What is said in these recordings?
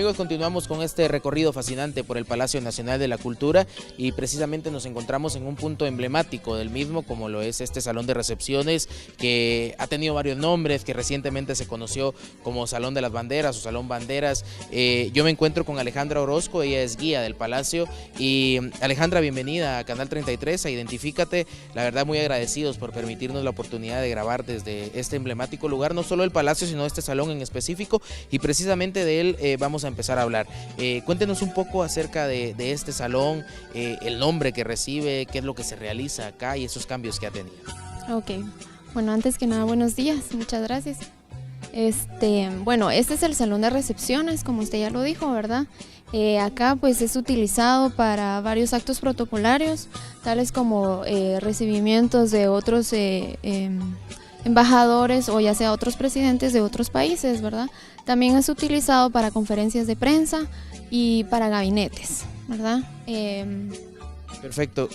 amigos, continuamos con este recorrido fascinante por el Palacio Nacional de la Cultura y precisamente nos encontramos en un punto emblemático del mismo, como lo es este salón de recepciones que ha tenido varios nombres, que recientemente se conoció como Salón de las Banderas o Salón Banderas. Yo me encuentro con Alejandra Orozco, ella es guía del Palacio. Y Alejandra, bienvenida a Canal 33, a Identifícate. La verdad, muy agradecidos por permitirnos la oportunidad de grabar desde este emblemático lugar, no solo el Palacio, sino este salón en específico, y precisamente de él vamos a empezar a hablar. Cuéntenos un poco acerca de este salón, el nombre que recibe, qué es lo que se realiza acá y esos cambios que ha tenido. Ok, bueno, antes que nada, buenos días, muchas gracias. Bueno, este es el salón de recepciones, como usted ya lo dijo, ¿verdad? Acá pues es utilizado para varios actos protocolarios, tales como recibimientos de otros embajadores o ya sea otros presidentes de otros países, ¿verdad? También es utilizado para conferencias de prensa y para gabinetes, ¿verdad? Perfecto.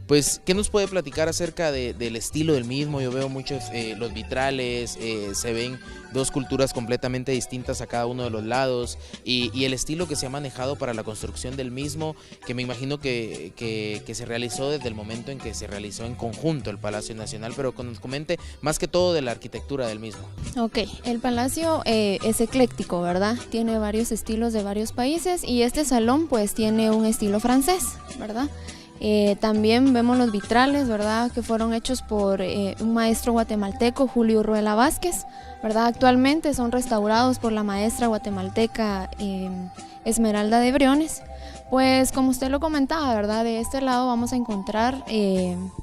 Pues, ¿qué nos puede platicar acerca del estilo del mismo? Yo veo muchos, los vitrales, se ven dos culturas completamente distintas a cada uno de los lados y el estilo que se ha manejado para la construcción del mismo, que me imagino que se realizó desde el momento en que se realizó en conjunto el Palacio Nacional, pero que nos comente más que todo de la arquitectura del mismo. Ok, el Palacio es ecléctico, ¿verdad? Tiene varios estilos de varios países y este salón pues tiene un estilo francés, ¿verdad? También vemos los vitrales, ¿verdad?, que fueron hechos por un maestro guatemalteco, Julio Ruela Vázquez, ¿verdad? Actualmente son restaurados por la maestra guatemalteca Esmeralda de Briones. Pues como usted lo comentaba, ¿verdad?, de este lado vamos a encontrar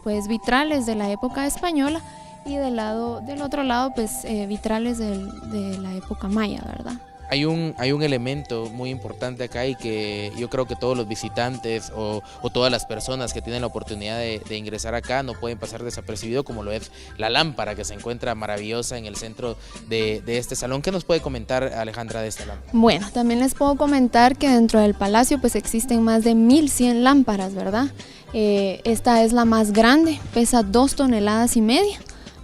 pues vitrales de la época española y del otro lado pues vitrales de la época maya, ¿verdad? Hay un elemento muy importante acá y que yo creo que todos los visitantes o todas las personas que tienen la oportunidad de ingresar acá no pueden pasar desapercibido, como lo es la lámpara que se encuentra maravillosa en el centro de este salón. ¿Qué nos puede comentar, Alejandra, de esta lámpara? Bueno, también les puedo comentar que dentro del palacio pues existen más de 1100 lámparas, ¿verdad? Esta es la más grande, pesa 2,5 toneladas,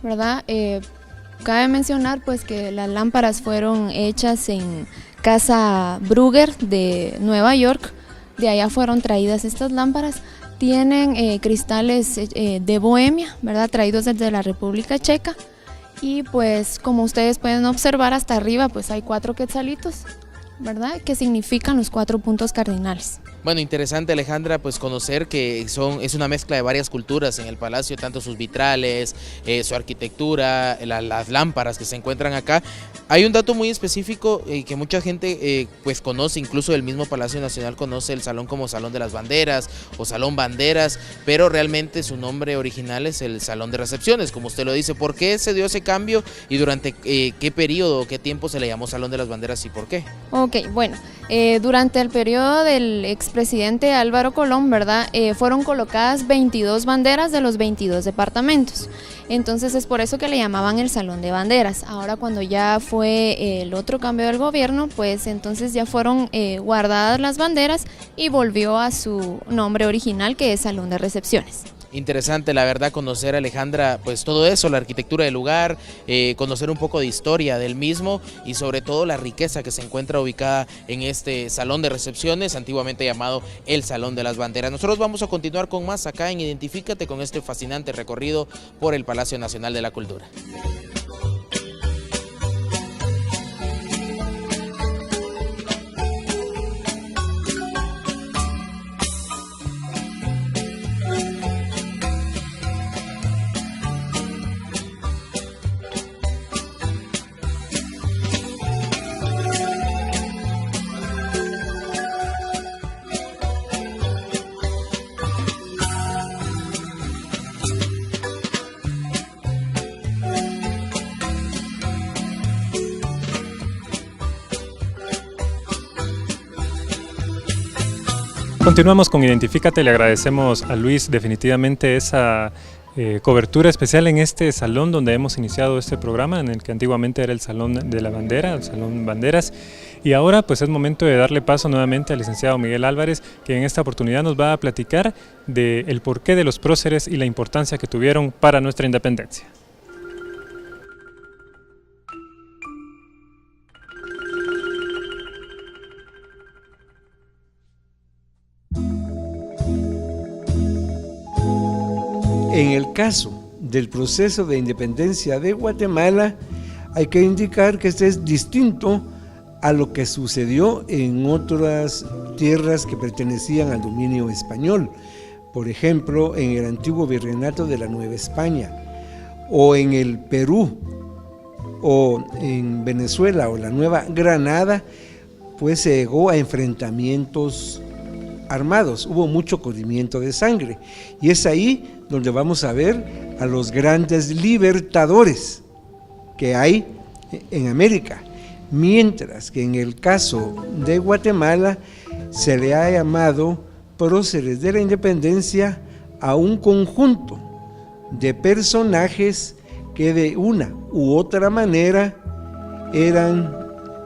¿verdad? Cabe mencionar pues que las lámparas fueron hechas en Casa Brugger de Nueva York, de allá fueron traídas estas lámparas. Tienen cristales de Bohemia, ¿verdad?, traídos desde la República Checa, y pues como ustedes pueden observar hasta arriba pues hay 4 quetzalitos, ¿verdad?, que significan los 4 puntos cardinales. Bueno, interesante, Alejandra, pues conocer que es una mezcla de varias culturas en el palacio, tanto sus vitrales, su arquitectura, las lámparas que se encuentran acá. Hay un dato muy específico que mucha gente pues conoce, incluso el mismo Palacio Nacional conoce el salón como Salón de las Banderas o Salón Banderas, pero realmente su nombre original es el Salón de Recepciones, como usted lo dice. ¿Por qué se dio ese cambio y durante qué periodo o qué tiempo se le llamó Salón de las Banderas y por qué? Ok, bueno, durante el periodo del expresidente Álvaro Colón, ¿verdad?, fueron colocadas 22 banderas de los 22 departamentos. Entonces es por eso que le llamaban el Salón de Banderas. Ahora cuando ya fue el otro cambio del gobierno, pues entonces ya fueron guardadas las banderas y volvió a su nombre original, que es Salón de Recepciones. Interesante, la verdad, conocer, Alejandra, pues todo eso, la arquitectura del lugar, conocer un poco de historia del mismo y sobre todo la riqueza que se encuentra ubicada en este salón de recepciones, antiguamente llamado el Salón de las Banderas. Nosotros vamos a continuar con más acá en Identifícate, con este fascinante recorrido por el Palacio Nacional de la Cultura. Continuamos con Identifícate, le agradecemos a Luis definitivamente esa cobertura especial en este salón donde hemos iniciado este programa, en el que antiguamente era el Salón de la Bandera, el Salón Banderas, y ahora pues es momento de darle paso nuevamente al licenciado Miguel Álvarez, que en esta oportunidad nos va a platicar del porqué de los próceres y la importancia que tuvieron para nuestra independencia. En el caso del proceso de independencia de Guatemala, hay que indicar que este es distinto a lo que sucedió en otras tierras que pertenecían al dominio español. Por ejemplo, en el antiguo virreinato de la Nueva España, o en el Perú, o en Venezuela, o la Nueva Granada, pues se llegó a enfrentamientos armados, hubo mucho corrimiento de sangre, y es ahí donde vamos a ver a los grandes libertadores que hay en América, mientras que en el caso de Guatemala se le ha llamado próceres de la independencia a un conjunto de personajes que de una u otra manera eran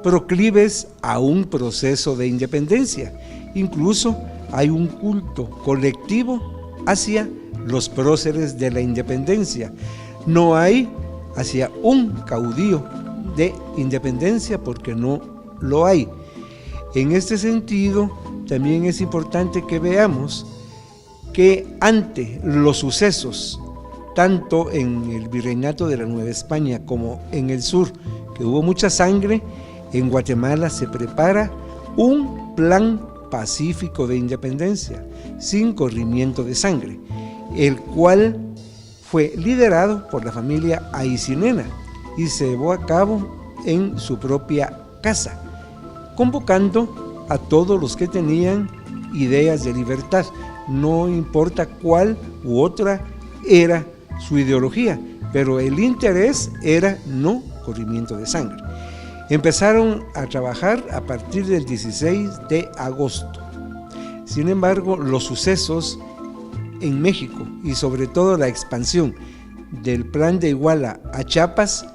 proclives a un proceso de independencia. Incluso hay un culto colectivo hacia los próceres de la independencia. No hay hacia un caudillo de independencia, porque no lo hay. En este sentido, también es importante que veamos que ante los sucesos, tanto en el virreinato de la Nueva España como en el sur, que hubo mucha sangre, en Guatemala se prepara un plan pacífico de independencia, sin corrimiento de sangre, el cual fue liderado por la familia Aycinena y se llevó a cabo en su propia casa, convocando a todos los que tenían ideas de libertad, no importa cuál u otra era su ideología, pero el interés era no corrimiento de sangre. Empezaron a trabajar a partir del 16 de agosto. Sin embargo, los sucesos en México y sobre todo la expansión del Plan de Iguala a Chiapas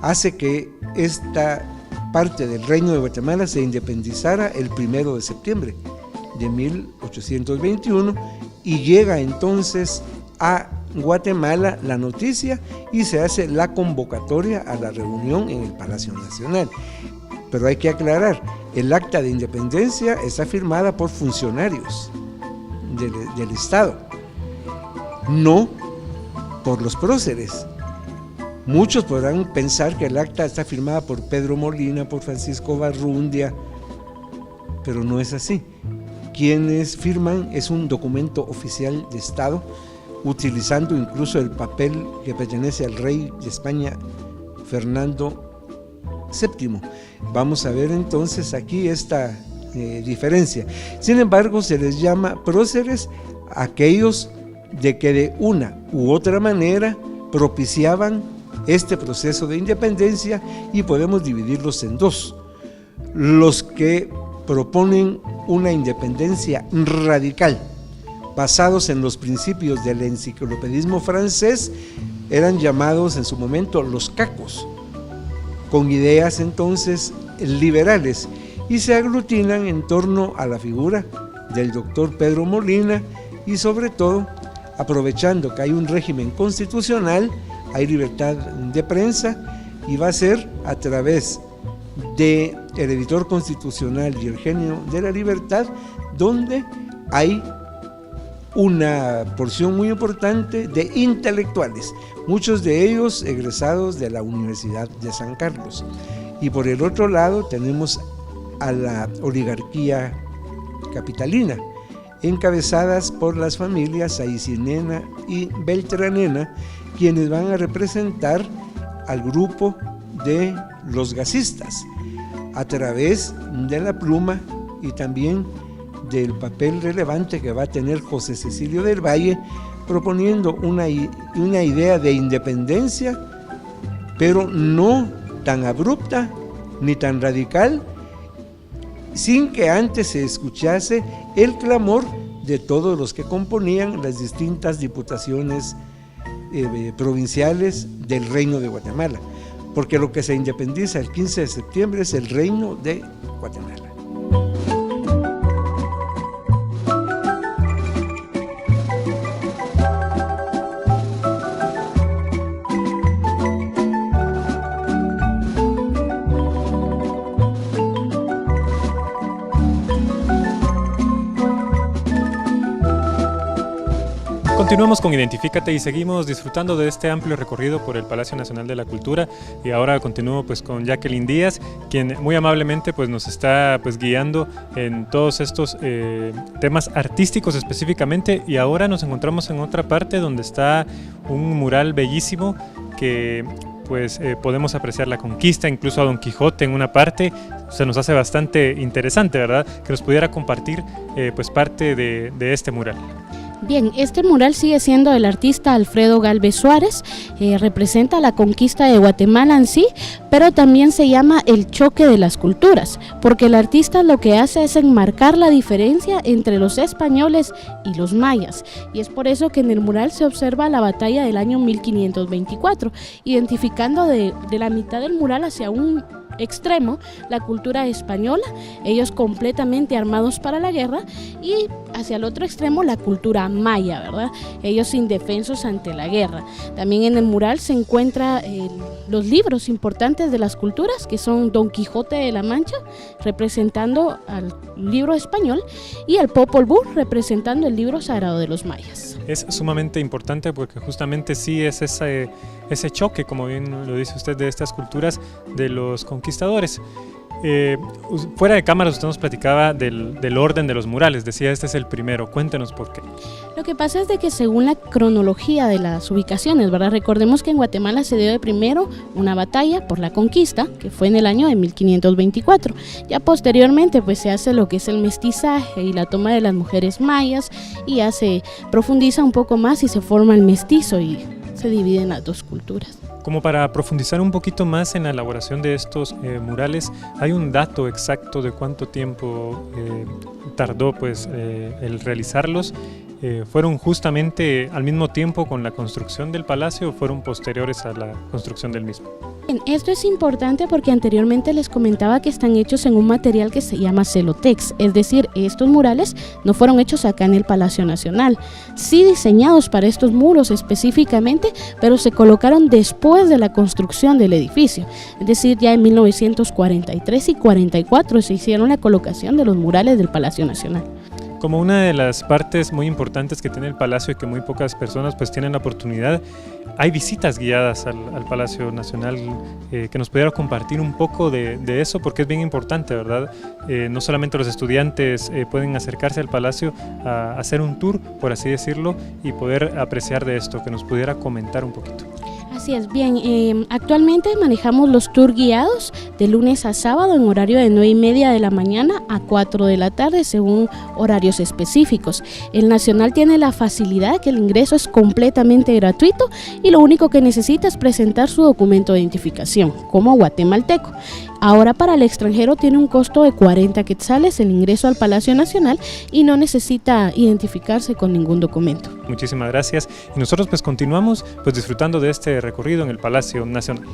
hace que esta parte del Reino de Guatemala se independizara el 1 de septiembre de 1821 y llega entonces a Guatemala la noticia y se hace la convocatoria a la reunión en el Palacio Nacional. Pero hay que aclarar, el acta de independencia está firmada por funcionarios del Estado, no por los próceres. Muchos podrán pensar que el acta está firmada por Pedro Molina, por Francisco Barrundia, pero no es así. Quienes firman es un documento oficial de Estado, utilizando incluso el papel que pertenece al rey de España, Fernando VII. Vamos a ver entonces aquí esta diferencia. Sin embargo, se les llama próceres a aquellos de que de una u otra manera propiciaban este proceso de independencia, y podemos dividirlos en dos: los que proponen una independencia radical basados en los principios del enciclopedismo francés, eran llamados en su momento los cacos, con ideas entonces liberales, y se aglutinan en torno a la figura del doctor Pedro Molina, y sobre todo aprovechando que hay un régimen constitucional, hay libertad de prensa, y va a ser a través del editor constitucional y el genio de la libertad donde hay una porción muy importante de intelectuales, muchos de ellos egresados de la Universidad de San Carlos. Y por el otro lado tenemos a la oligarquía capitalina, encabezadas por las familias Aycinena y Beltranena, quienes van a representar al grupo de los gasistas a través de la pluma y también del papel relevante que va a tener José Cecilio del Valle, proponiendo una idea de independencia, pero no tan abrupta ni tan radical, sin que antes se escuchase el clamor de todos los que componían las distintas diputaciones provinciales del Reino de Guatemala, porque lo que se independiza el 15 de septiembre es el Reino de Guatemala. Continuamos con Identifícate y seguimos disfrutando de este amplio recorrido por el Palacio Nacional de la Cultura, y ahora continúo pues con Jacqueline Díaz, quien muy amablemente pues nos está pues guiando en todos estos temas artísticos específicamente, y ahora nos encontramos en otra parte donde está un mural bellísimo que pues podemos apreciar la conquista, incluso a Don Quijote en una parte. Se nos hace bastante interesante, ¿verdad?, que nos pudiera compartir pues parte de este mural. Bien, este mural sigue siendo del artista Alfredo Gálvez Suárez, representa la conquista de Guatemala en sí, pero también se llama el choque de las culturas, porque el artista lo que hace es enmarcar la diferencia entre los españoles y los mayas, y es por eso que en el mural se observa la batalla del año 1524, identificando de la mitad del mural hacia un extremo la cultura española, ellos completamente armados para la guerra, y hacia el otro extremo la cultura maya, ¿verdad?, ellos indefensos ante la guerra. También en el mural se encuentran los libros importantes de las culturas, que son Don Quijote de la Mancha, representando al libro español, y el Popol Vuh, representando el libro sagrado de los mayas. Es sumamente importante porque justamente sí es ese choque, como bien lo dice usted, de estas culturas de los conquistadores. Fuera de cámaras usted nos platicaba del orden de los murales, decía este es el primero, cuéntenos por qué. Lo que pasa es de que según la cronología de las ubicaciones, ¿verdad?, recordemos que en Guatemala se dio de primero una batalla por la conquista, que fue en el año de 1524, ya posteriormente pues se hace lo que es el mestizaje y la toma de las mujeres mayas, y ya se profundiza un poco más y se forma el mestizo y se dividen las dos culturas. Como para profundizar un poquito más en la elaboración de estos murales, ¿hay un dato exacto de cuánto tiempo tardó pues, el realizarlos? ¿Fueron justamente al mismo tiempo con la construcción del palacio o fueron posteriores a la construcción del mismo? Bien, esto es importante porque anteriormente les comentaba que están hechos en un material que se llama celotex, es decir, estos murales no fueron hechos acá en el Palacio Nacional, sí diseñados para estos muros específicamente, pero se colocaron después de la construcción del edificio, es decir, ya en 1943 y 44 se hicieron la colocación de los murales del Palacio Nacional. Como una de las partes muy importantes que tiene el Palacio y que muy pocas personas pues tienen la oportunidad, hay visitas guiadas al Palacio Nacional, que nos pudiera compartir un poco de eso, porque es bien importante, ¿verdad? No solamente los estudiantes pueden acercarse al Palacio a hacer un tour, por así decirlo, y poder apreciar de esto, que nos pudiera comentar un poquito. Así es, bien, actualmente manejamos los tours guiados de lunes a sábado en horario de 9:30 de la mañana a 4 de la tarde según horarios específicos. El Nacional tiene la facilidad que el ingreso es completamente gratuito y lo único que necesita es presentar su documento de identificación como guatemalteco. Ahora para el extranjero tiene un costo de 40 quetzales el ingreso al Palacio Nacional y no necesita identificarse con ningún documento. Muchísimas gracias, y nosotros pues continuamos pues disfrutando de este recorrido en el Palacio Nacional.